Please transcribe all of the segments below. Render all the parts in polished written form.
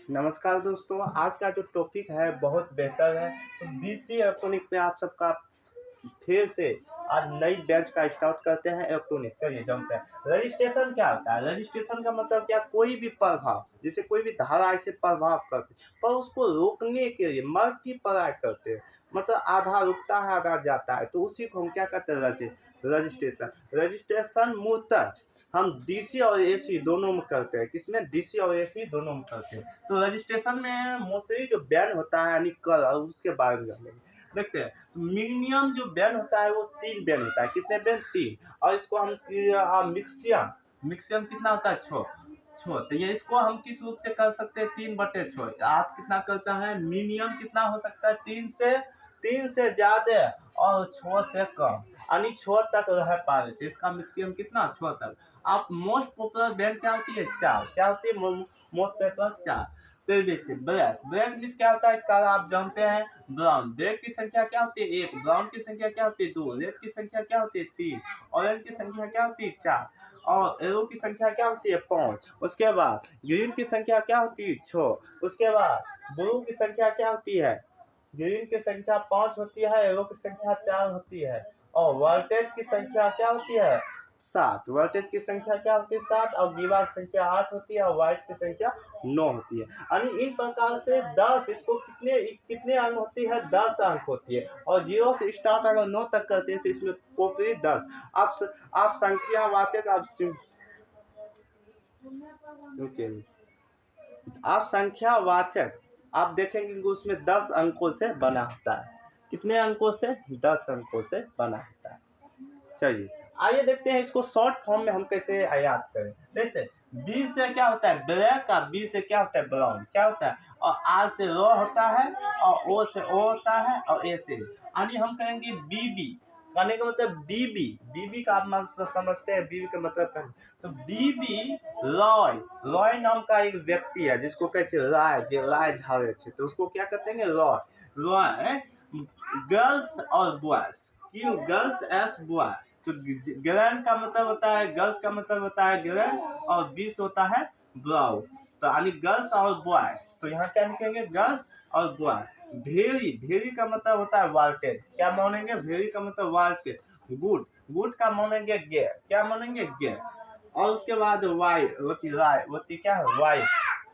नमस्कार दोस्तों, आज का जो टॉपिक है बहुत बेहतर है। तो बीसी इलेक्ट्रॉनिक में आप सबका फिर से आज नई बैच का स्टार्ट करते हैं। इलेक्ट्रॉनिक चलिए जमते हैं। रजिस्ट्रेशन क्या होता है? रजिस्ट्रेशन का मतलब क्या, कोई भी प्रभाव, जैसे कोई भी धारा ऐसे प्रभाव करते पर उसको रोकने के लिए मल्टीप्लाई करते हैं, मतलब आधा रुकता है आधा जाता है, तो उसी को हम क्या कहते हैं? रजिस्ट्रेशन। रजिस्ट्रेशन मूलतः हम डीसी और एसी दोनों में करते हैं। किसमें? डीसी और एसी दोनों में करते हैं। तो रजिस्ट्रेशन में मोस्टली जो बैन होता है यानी कर, उसके बारे में जानेंगे। देखते हैं, तो मिनिमम जो बैन होता है वो 3 बैन होता है। कितने बैन? 3। और इसको हम मिक्सियम, मिक्सियम कितना होता है? 6। तो ये इसको हम किस रूप से कर सकते हैं? 3/6। आप कितना करता है? मिनिमम कितना हो सकता है? 3 से ज्यादा और 6 से कम, यानी 6 तक रह पा रहे। इसका मिक्सियम कितना? 6 तक। आप मोस्ट पॉपुलर बैंड क्या होती है? 4। क्या होती है मोस्ट पॉपुलर? 4। तो देखिए, ब्लैक, ब्लैक मीन्स क्या होता है? काला, आप जानते हैं। ब्राउन, ब्लैक की संख्या क्या होती है? 1। ब्राउन की संख्या क्या होती है? 2। रेड की संख्या क्या होती है? 3। ऑरेंज की संख्या क्या होती है? 4। और एरो की संख्या क्या होती है? 5। उसके बाद ग्रीन की संख्या क्या होती है? 6। उसके बाद ब्लू की संख्या क्या होती है? ग्रीन की संख्या 5 होती है, एरो की संख्या 4 होती है। और वोल्टेज की संख्या क्या होती है? 7। वोल्टेज की संख्या क्या होती है? 7। और गिवा की संख्या 8 होती है, और वाइट की संख्या 9 होती है। यानी इन प्रकार से 10, इसको कितने कितने अंक होती है? 10 अंक होती है। और 0 से स्टार्ट अगर 9 तक करते हैं तो इसमें कॉपी 10। आप संख्या वाचक, ओके, आप संख्या वाचक आप देखेंगे कि उसमें 10 अंकों से बना होता है। कितने अंकों से? 10 अंकों से बना होता है। चलिए आइए देखते हैं इसको शॉर्ट फॉर्म में हम कैसे याद करें। जैसे बी से क्या होता है? ब्लैक। का बी से क्या होता है? ब्राउन। क्या होता है? और आर से रो होता है, और ओ से ओ होता है, और ए से। यानी हम कहेंगे बीबी, कहने का मतलब बीबी। बीबी का आप समझते हैं, बीबी का मतलब। तो बीबी रॉय, रॉय नाम का एक व्यक्ति है जिसको कहते हैं राय, जो राय झाड़े थे, तो उसको क्या कहते हैं? रॉय। रॉय गर्ल्स और बॉयज, क्यों? Girls S boy. तो ग्रैंड का मतलब होता है, गर्ल्स का मतलब होता है ग्रैंड, और 20 होता है ब्राउ। तो यानी गर्ल्स और बॉयज, तो यहाँ क्या लिखेंगे? गर्ल्स और बॉय। भेरी, भेरी का मतलब होता है वोल्टेज। क्या मानेंगे? भेरी का मतलब वोल्टेज। गुड, गुड का मानेंगे गे। क्या मानेंगे? गे। और उसके बाद वाइट होती, राय होती क्या है? वाइट।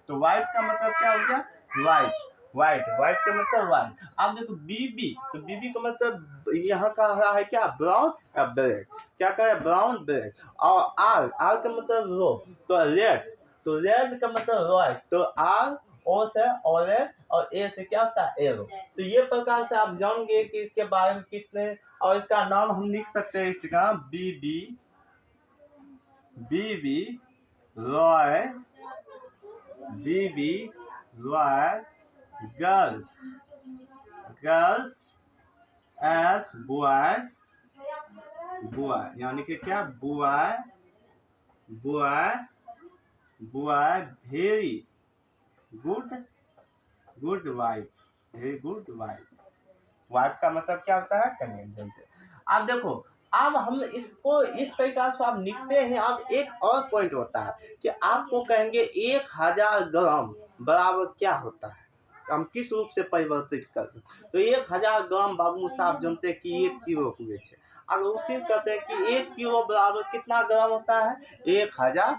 तो वाइट का मतलब क्या हो गया? वाइट। व्हाइट, व्हाइट का मतलब व्हाइट। अब देखो बीबी, तो बीबी का मतलब यहाँ का है क्या? ब्राउन या ब्लैक। क्या करे? Brown black. और आर, आर का मतलब रो, तो रेड। तो रेड का मतलब व्हाइट। तो आर, ओ से ऑरेंज, और ए से क्या होता है? एरो। तो ये प्रकार से आप जानेंगे कि इसके बारे में किसने, और इसका नाम हम लिख सकते हैं। इसका B B, B B Roy, B B Roy girls, girls S boys, boy यानी कि क्या? Boy, boy, boy very good, good wife, very good wife. Wife का मतलब क्या होता है? कन्या। आप देखो, अब हम इसको इस तरीका से आप लिखते हैं। अब एक और पॉइंट होता है कि आपको कहेंगे 1000 ग्राम बराबर क्या होता है, हम किस रूप से परिवर्तित कर सकते। तो 1000 ग्राम बाबू साहब जानते हैं कि 1 किलो हुए थे। अगर उसी कहते हैं कि 1 किलो बराबर कितना ग्राम होता है? 1000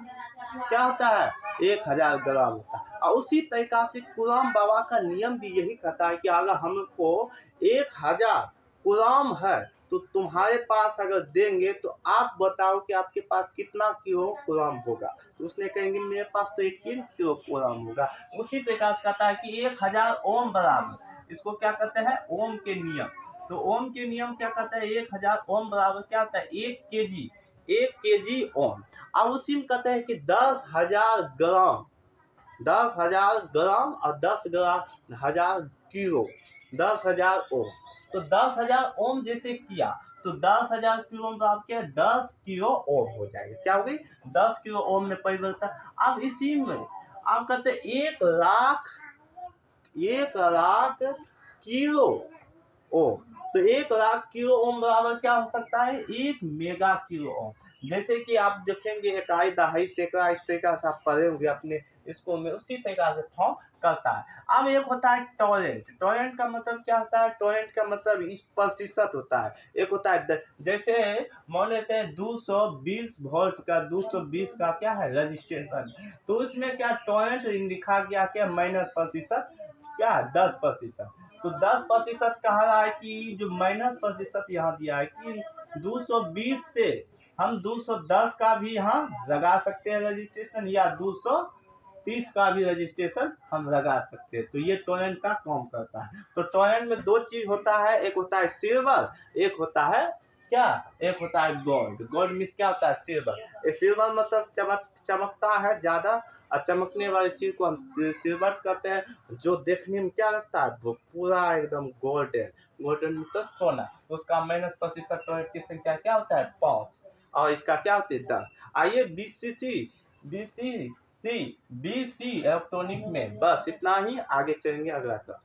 क्या होता है? 1000 ग्राम होता है। और उसी तरीका से कुराम बाबा का नियम भी यही कहता है कि अगर हमको 1000 कुराम है तो तुम्हारे पास अगर देंगे तो आप बताओ कि आपके पास कितना किलो कुराम होगा। तो उसने कहेंगे मेरे पास तो 1 किलो कुराम होगा। उसी तरीका से कहता है कि 1000 ओम बराबर, इसको क्या कहते हैं? ओम के नियम। तो ओम के नियम क्या कहता है? 1000 ओम बराबर क्या होता है? 1 केजी, 1 केजी ओम। अब उसी में कहते हैं कि 10,000 ग्राम, 10,000 ग्राम और 10 ग्राम 1000 किलो, 10,000 ओम। तो 10,000 ओम जैसे किया तो 10,000 किलो में आपके 10 किलो ओम हो जाएगा। क्या हो गई? 10 किलो ओम में परिवर्तन। अब इसी में आप कहते हैं 1 लाख, 1 लाख किलो ओ। तो 1,00,000 किलो ओम बराबर क्या हो सकता है? 1 मेगा किलो ओम। जैसे कि आप देखेंगे इकाई, दहाई, सैकड़ा, इस तरीका से आप पढ़े होंगे अपने स्कूल में, उसी तरीका से फॉर्म करता है। अब एक होता है टोरेंट। टोरेंट का मतलब क्या होता है? टोरेंट का मतलब इस प्रतिशत होता है। एक होता है जैसे मान लेते हैं 220 वोल्ट का, 220 का क्या है रजिस्ट्रेशन, तो उसमें क्या टोरेंट लिखा गया क्या माइनस प्रतिशत, क्या 10%। तो 10% कहा रहा है कि जो माइनस प्रतिशत यहाँ दिया है कि 220 से हम 210 का भी यहाँ लगा सकते हैं रजिस्ट्रेशन, या 230 का भी रजिस्ट्रेशन हम लगा सकते हैं। तो ये टोरेंट का काम करता है। तो टोरेंट में दो चीज होता है, एक होता है सिल्वर, एक होता है क्या, एक होता है गोल्ड। गोल्ड मीन्स क्या होता है? सिल्वर। सिल्वर मतलब चमकता है ज्यादा, और चमकने वाली चीज को हम सिल्वर कहते हैं। जो देखने में क्या लगता है? वो पूरा एकदम गोल्डन। गोल्डन मतलब सोना। उसका माइनस प्रतिशत टोरेंट की संख्या क्या होता है? 5, और इसका क्या होती है? 10। आइए बीसी इलेक्ट्रॉनिक में बस इतना ही, आगे चलेंगे अगला तक।